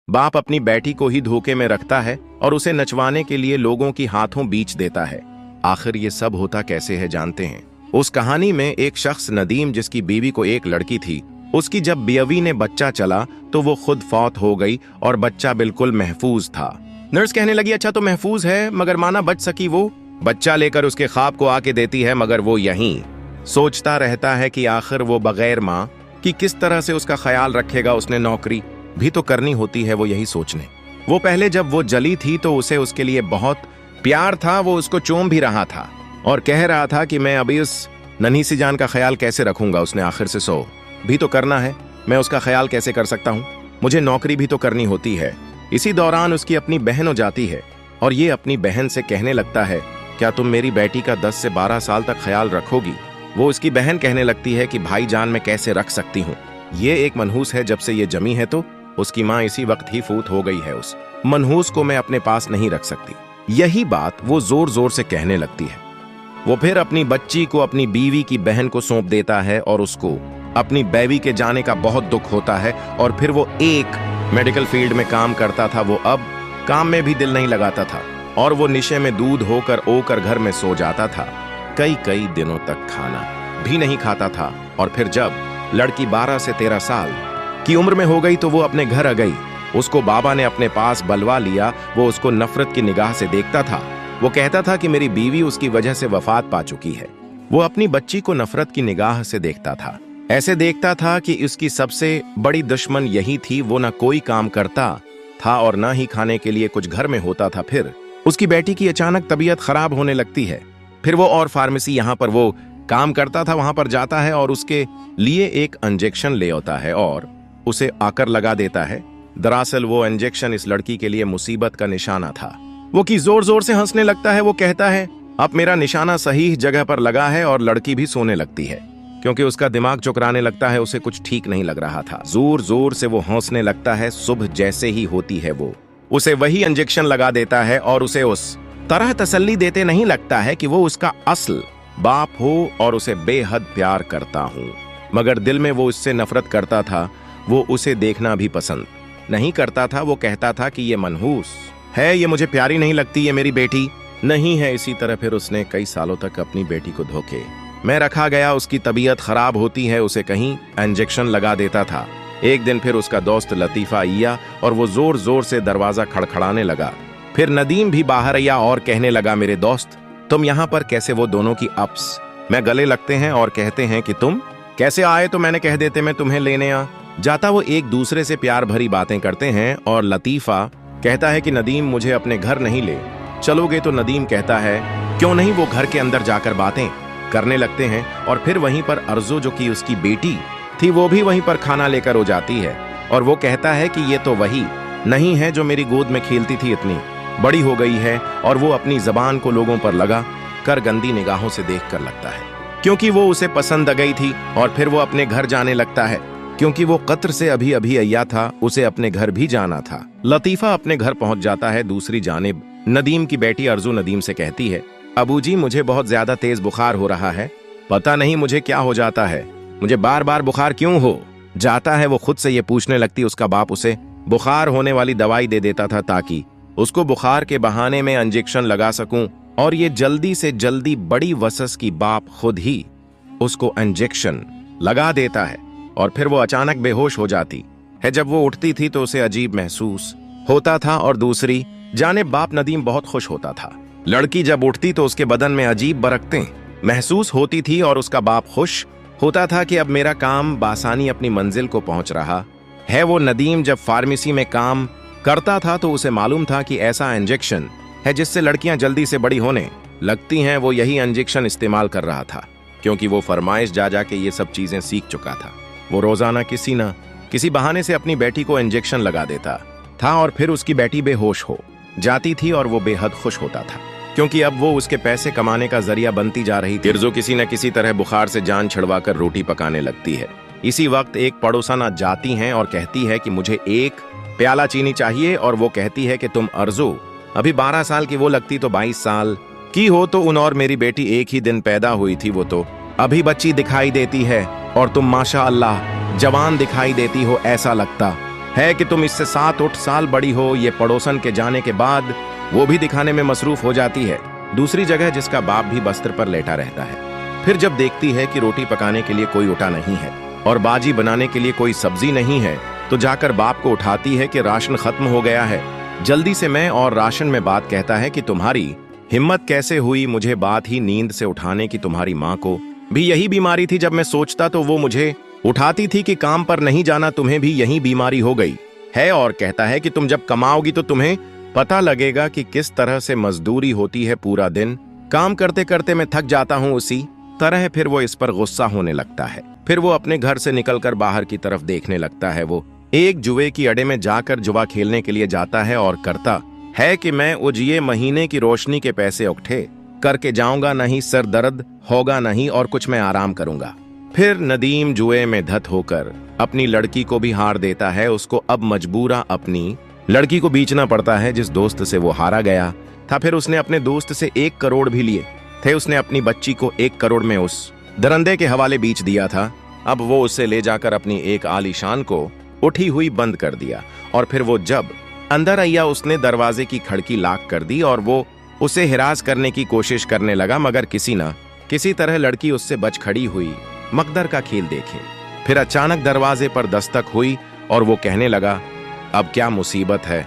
बाप अपनी बेटी को ही धोखे में रखता है और उसे नचवाने के लिए लोगों की हाथों बीच देता है। आखिर ये सब होता कैसे है जानते हैं। उस कहानी में एक शख्स नदीम, जिसकी बीवी को एक लड़की थी, उसकी जब बीवी ने बच्चा चला तो वो खुद फौत हो गई और बच्चा बिल्कुल महफूज था। नर्स कहने लगी, अच्छा तो महफूज है, मगर माना बच सकी वो। बच्चा लेकर उसके ख्वाब को आके देती है, मगर वो यहीं सोचता रहता है कि आखिर वो बगैर माँ कि किस तरह से उसका ख्याल रखेगा। उसने नौकरी भी तो करनी होती है, वो यही सोचने। वो पहले जब वो जली थी तो उसे उसके लिए बहुत प्यार था, वो उसको चूम भी रहा था और कह रहा था कि मैं अभी उस नन्ही सी जान का ख्याल कैसे रखूंगा। उसने आखिर से सो भी तो करना है, मैं उसका ख्याल कैसे कर सकता हूँ, मुझे नौकरी भी तो करनी होती है। इसी दौरान उसकी अपनी बहन हो जाती है और ये अपनी बहन से कहने लगता है, क्या तुम मेरी बेटी का 10 से 12 साल तक ख्याल रखोगी। वो उसकी बहन कहने लगती है कि भाई जान मैं कैसे रख सकती हूँ, ये एक मनहूस है, जब से ये जमी है तो उसकी माँ इसी वक्त ही फूत हो गई है, उस मनहूस को मैं अपने पास नहीं रख सकती। यही बात वो जोर जोर से कहने लगती है। वो फिर अपनी बच्ची को अपनी बीवी की बहन को सौंप देता है और उसको अपनी बीवी के जाने का बहुत दुख होता है। और फिर वो एक मेडिकल फील्ड में काम करता था, वो अब काम में भी दिल नहीं लगाता था और वो निशे में दूध होकर घर में सो जाता था। कई कई दिनों तक खाना भी नहीं खाता था और फिर जब लड़की 12 से 13 साल की उम्र में हो गई तो वो अपने घर आ गई। उसको बाबा ने अपने पास बलवा लिया। वो उसको नफरत की निगाह से देखता था। वो कहता था कि मेरी बीवी उसकी वजह से वफात पा चुकी है। वो अपनी बच्ची को नफरत की निगाह से देखता था, ऐसे देखता था कि उसकी सबसे बड़ी दुश्मन यही थी। वो ना कोई काम करता था और ना ही खाने के लिए कुछ घर में होता था। फिर उसकी बेटी की अचानक तबीयत खराब होने लगती है। फिर वो और फार्मेसी यहाँ पर वो काम करता था वहां पर जाता है और उसके लिए एक इंजेक्शन ले आता है और उसे आकर लगा देता है। दरअसल वो इंजेक्शन इस लड़की के लिए मुसीबत का निशाना था। वो की जोर जोर से हंसने लगता है। वो कहता है, अब मेरा निशाना सही जगह पर लगा है। और लड़की भी सोने लगती है क्योंकि उसका दिमाग चुकराने लगता है, उसे कुछ ठीक नहीं लग रहा था। जोर जोर से वो हंसने लगता है। सुबह जैसे ही होती है वो उसे वही इंजेक्शन लगा देता है और उसे उस तरह तसल्ली देते नहीं लगता है कि वो उसका असल बाप हो और उसे बेहद प्यार करता हूं, मगर दिल में वो उससे नफरत करता था। वो उसे देखना भी पसंद नहीं करता था। वो कहता था कि ये मनहूस है, ये मुझे प्यारी नहीं लगती, ये मेरी बेटी नहीं है। इसी तरह फिर उसने कई सालों तक अपनी बेटी को धोखे में रखा गया। उसकी तबीयत खराब होती है, उसे कहीं इंजेक्शन लगा देता था। एक दिन फिर उसका दोस्त लतीफा आया और वो जोर जोर से दरवाजा खड़खड़ाने लगा। फिर नदीम भी बाहर आया और कहने लगा, मेरे दोस्त तुम यहाँ पर कैसे। वो दोनों की आपस में गले लगते हैं और कहते हैं कि तुम कैसे आए, तो मैंने कह देते मैं तुम्हें लेने आ जाता। वो एक दूसरे से प्यार भरी बातें करते हैं और लतीफा कहता है कि नदीम मुझे अपने घर नहीं ले चलोगे। तो नदीम कहता है क्यों नहीं। वो घर के अंदर जाकर बातें करने लगते हैं और फिर वहीं पर अर्जो, जो कि उसकी बेटी थी, वो भी वहीं पर खाना लेकर हो जाती है और वो कहता है कि ये तो वही नहीं है जो मेरी गोद में खेलती थी, इतनी बड़ी हो गई है। और वो अपनी जबान को लोगों पर लगा कर गंदी निगाहों से देख कर लगता है क्योंकि वो उसे पसंद आ गई थी। और फिर वो अपने घर जाने लगता है क्योंकि वो कतर से अभी अभी आया था, उसे अपने घर भी जाना था। लतीफा अपने घर पहुंच जाता है। दूसरी जानिब नदीम की बेटी अर्जू नदीम से कहती है, अबूजी मुझे बहुत ज्यादा तेज बुखार हो रहा है, पता नहीं मुझे क्या हो जाता है, मुझे बार बार बुखार क्यों हो जाता है। वो खुद से ये पूछने लगती। उसका बाप उसे बुखार होने वाली दवाई दे देता था ताकि उसको बुखार के बहाने में इंजेक्शन लगा सकूं और ये जल्दी से जल्दी बड़ी वसस की बाप खुद ही उसको इंजेक्शन लगा देता है और फिर वो अचानक बेहोश हो जाती है। जब वो उठती थी तो उसे अजीब महसूस होता था और दूसरी जानिब बाप नदीम बहुत खुश होता था। लड़की जब उठती तो उसके बदन में अजीब बरकतें महसूस होती थी और उसका बाप खुश होता था कि अब मेरा काम बासानी अपनी मंजिल को पहुंच रहा है। वो नदीम जब फार्मेसी में काम करता था तो उसे मालूम था कि ऐसा इंजेक्शन है जिससे लड़कियां जल्दी से बड़ी होने लगती हैं। वो यही इंजेक्शन इस्तेमाल कर रहा था क्योंकि वो फरमाइश जा जाके ये सब चीजें सीख चुका था। वो रोजाना किसी न किसी बहाने से अपनी बेटी को इंजेक्शन लगा देता था और फिर उसकी बेटी बेहोश हो जाती थी और वो बेहद खुश होता था क्योंकि अब वो उसके पैसे कमाने का जरिया बनती जा रही थी। तिरजो किसी न किसी तरह बुखार से जान छिड़वाकर रोटी पकाने लगती है। इसी वक्त एक पड़ोसन जाती हैं और कहती है कि मुझे एक प्याला चीनी चाहिए और वो कहती है कि तुम अर्जो अभी 12 साल की, वो लगती तो 22 साल की हो। तो उन और मेरी बेटी एक ही दिन पैदा हुई थी, वो तो अभी बच्ची दिखाई देती है और तुम माशा अल्लाह जवान दिखाई देती हो, ऐसा लगता है कि तुम इससे 7-8 साल बड़ी हो। ये पड़ोसन के जाने के बाद वो भी दिखाने में मसरूफ हो जाती है। दूसरी जगह जिसका बाप भी बस्तर पर लेटा रहता है। फिर जब देखती है कि रोटी पकाने के लिए कोई उठा नहीं है और बाजी बनाने के लिए कोई सब्जी नहीं है, तो जाकर बाप को उठाती है कि राशन खत्म हो गया है, जल्दी से मैं और राशन में बात कहता है कि तुम्हारी हिम्मत कैसे हुई मुझे बात ही नींद से उठाने की। तुम्हारी माँ को भी यही बीमारी थी। जब मैं सोचता तो वो मुझे उठाती थी कि काम पर नहीं जाना, तुम्हें भी यही बीमारी हो गई है। और कहता है कि तुम जब कमाओगी तो तुम्हें पता लगेगा कि किस तरह से मजदूरी होती है। पूरा दिन काम करते करते मैं थक जाता हूँ। उसी तरह फिर वो इस पर गुस्सा होने लगता है। फिर वो अपने घर से निकलकर बाहर की तरफ देखने लगता है। वो एक जुए की अड्डे में जाकर जुआ खेलने के लिए जाता है और करता है कि मैं उजिए महीने की रोशनी के पैसे इकट्ठे करके जाऊंगा, नहीं सर दर्द होगा नहीं और कुछ मैं आराम करूंगा। फिर नदीम जुए में धत होकर अपनी लड़की को भी हार देता है। उसको अब मजबूरा अपनी लड़की को बेचना पड़ता है जिस दोस्त से वो हारा गया था। फिर उसने अपने दोस्त से 1 करोड़ भी लिए थे। उसने अपनी बच्ची को 1 करोड़ में उस दरंदे के हवाले बेच दिया था। अब वो उसे ले जाकर अपनी एक आलीशान को उठी हुई बंद कर दिया। और फिर वो जब अंदर आया उसने दरवाजे की खिड़की लॉक कर दी और वो उसे हिरास करने की कोशिश करने लगा, मगर किसी न किसी तरह लड़की उससे बच खड़ी हुई। मकदर का खेल देखे। फिर अचानक दरवाजे पर दस्तक हुई और वो कहने लगा, अब क्या मुसीबत है,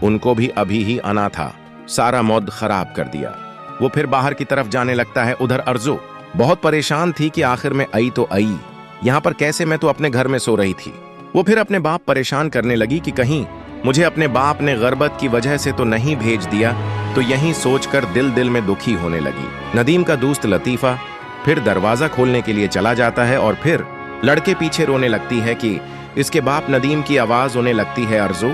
उनको भी अभी ही आना था, सारा मौद खराब कर दिया। वो फिर बाहर की तरफ जाने लगता है। उधर अर्जो बहुत परेशान थी कि आखिर में आई तो आई, यहाँ पर कैसे, मैं तो अपने घर में सो रही थी। वो फिर अपने बाप परेशान करने लगी कि कहीं मुझे अपने बाप ने गर्बत की वजह से तो नहीं भेज दिया। तो यही सोचकर दिल में दुखी होने लगी। नदीम का दोस्त लतीफा फिर दरवाजा खोलने के लिए चला जाता है और फिर लड़के पीछे रोने लगती है कि इसके बाप नदीम की आवाज होने लगती है, अर्जो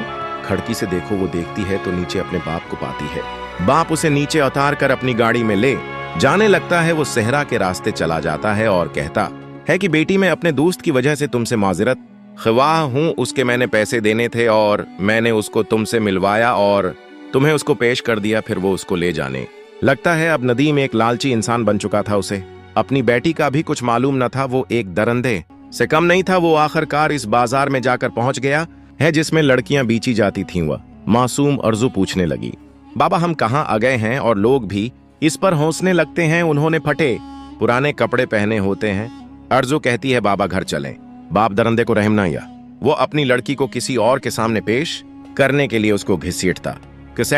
खिड़की से देखो। वो देखती है तो नीचे अपने बाप को पाती है। बाप उसे नीचे उतार कर अपनी गाड़ी में ले जाने लगता है। वो सहरा के रास्ते चला जाता है और कहता है कि बेटी, मैं अपने दोस्त की वजह से तुमसे माजरत ख्वाह हूं। उसके मैंने पैसे देने थे और मैंने उसको तुमसे मिलवाया और तुम्हें उसको पेश कर दिया। फिर वो उसको ले जाने लगता है। अब नदीम एक लालची इंसान बन चुका था। उसे अपनी बेटी का भी कुछ मालूम न था। वो एक दरंदे से कम नहीं था। वो आखिरकार इस बाजार में जाकर पहुंच गया है जिसमें लड़कियां बेची जाती थीं। वह मासूम अर्जू पूछने लगी, बाबा हम कहाँ आ गए हैं? और लोग भी इस पर हंसने लगते हैं। उन्होंने फटे पुराने कपड़े पहने होते हैं। अर्जू कहती है, बाबा घर चलें। बाप दरंदे को रहम ना आया। वो अपनी लड़की को किसी और के सामने पेश करने के लिए उसको घसीटता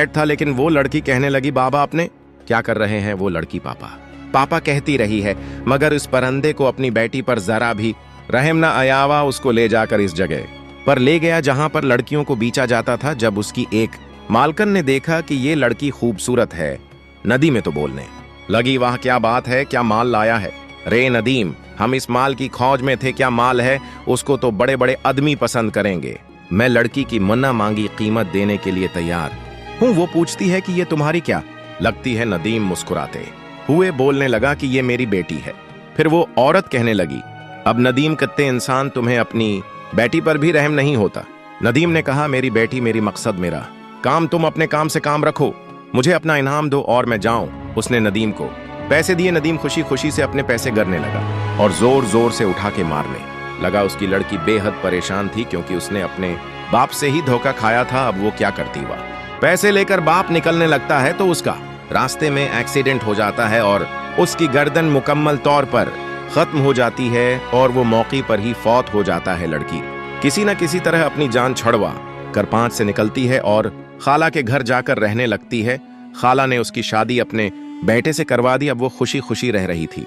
था, लेकिन वो लड़की कहने लगी, बाबा अपने क्या कर रहे हैं? वो लड़की पापा कहती रही है, मगर इस परंदे को अपनी बेटी पर जरा भी रहम न आयावा। उसको ले जाकर इस जगह पर ले गया जहां पर लड़कियों को बेचा जाता था। जब उसकी एक मालकन ने देखा कि ये लड़की खूबसूरत है, नदी में तो बोलने लगी, वाह क्या बात है, क्या माल लाया है रे नदीम, हम इस माल की खौज में थे। क्या माल है? उसको तो बड़े बड़े आदमी पसंद करेंगे। मैं लड़की की मन्ना मांगी कीमत देने के लिए तैयार हूँ। वो पूछती है कि ये तुम्हारी क्या लगती है? नदीम मुस्कुराते हुए बोलने लगा कि ये मेरी बेटी है। फिर वो औरत कहने लगी, अब नदीम कत्ते इंसान, तुम्हें अपनी बेटी पर भी रहम नहीं होता। नदीम ने कहा, मेरी बेटी मेरी मकसद, मेरा काम, तुम अपने काम से काम रखो, मुझे अपना इनाम दो और मैं जाऊं। उसने नदीम को पैसे दिए। नदीम खुशी खुशी से अपने पैसे गिरने लगा और जोर जोर से उठा के मारने लगा। उसकी लड़की बेहद परेशान थी क्योंकि उसने अपने बाप से ही धोखा खाया था। अब वो क्या करती? वह पैसे लेकर बाप निकलने लगता है तो उसका रास्ते में एक्सीडेंट हो जाता है और उसकी गर्दन मुकम्मल तौर पर खत्म हो जाती है और वो मौके पर ही फौत हो जाता है। लड़की किसी न किसी तरह अपनी जान छुड़वा कर 5 से निकलती है और खाला के घर जाकर रहने लगती है। खाला ने उसकी शादी अपने बेटे से करवा दी। अब वो खुशी खुशी रह रही थी।